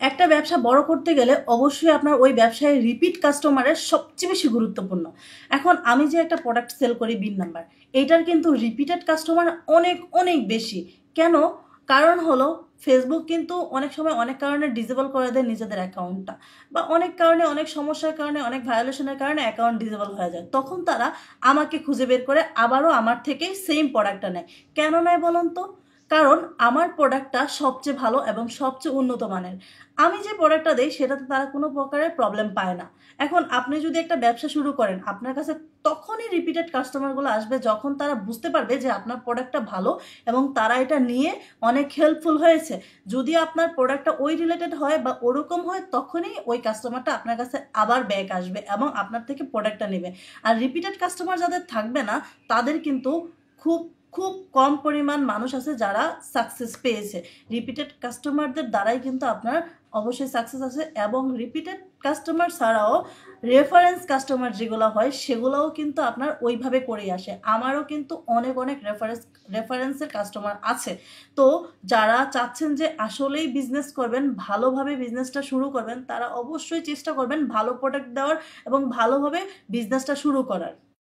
একটা ব্যবসা বড় করতে গেলে অবশ্যই আপনার ওই ব্যবসায় রিপিট কাস্টমারের সবচেয়ে বেশি গুরুত্বপূর্ণ। এখন আমি যে একটা প্রোডাক্ট সেল করি বিন নাম্বার, এইটার কিন্তু রিপিটেড কাস্টমার অনেক অনেক বেশি। কেন? কারণ হলো ফেসবুক কিন্তু অনেক সময় অনেক কারণে ডিসেবল করে দেয় নিজেদের অ্যাকাউন্টটা, বা অনেক কারণে, অনেক সমস্যার কারণে, অনেক ভায়োলেশনের কারণে অ্যাকাউন্ট ডিসেবল হয়ে যায়। তখন তারা আমাকে খুঁজে বের করে আবারও আমার থেকেই সেম প্রোডাক্টটা নেয়। কেন নেয় বলুন তো? কারণ আমার প্রোডাক্টটা সবচেয়ে ভালো এবং সবচেয়ে উন্নত মানের। আমি যে প্রোডাক্টটা দেই সেটাতে তারা কোনো প্রকারের প্রবলেম পায় না। এখন আপনি যদি একটা ব্যবসা শুরু করেন, আপনার কাছে তখনই রিপিটেড কাস্টমারগুলো আসবে যখন তারা বুঝতে পারবে যে আপনার প্রোডাক্টটা ভালো এবং তারা এটা নিয়ে অনেক হেল্পফুল হয়েছে। যদি আপনার প্রোডাক্টটা ওই রিলেটেড হয় বা ওরকম হয়, তখনই ওই কাস্টমারটা আপনার কাছে আবার ব্যাক আসবে এবং আপনার থেকে প্রোডাক্টটা নেবে। আর রিপিটেড কাস্টমার যাদের থাকবে না, তাদের কিন্তু খুব খুব কম পরিমাণ মানুষ আছে যারা সাকসেস পেয়েছে। রিপিটেড কাস্টমারদের দ্বারাই কিন্তু আপনার অবশ্যই সাকসেস আছে। এবং রিপিটেড কাস্টমার ছাড়াও রেফারেন্স কাস্টমার যেগুলো হয় সেগুলোও কিন্তু আপনার ওইভাবে করেই আসে। আমারও কিন্তু অনেক অনেক রেফারেন্সের কাস্টমার আছে। তো যারা চাচ্ছেন যে আসলেই বিজনেস করবেন, ভালোভাবে বিজনেসটা শুরু করবেন, তারা অবশ্যই চেষ্টা করবেন ভালো প্রোডাক্ট দেওয়ার এবং ভালোভাবে বিজনেসটা শুরু করার।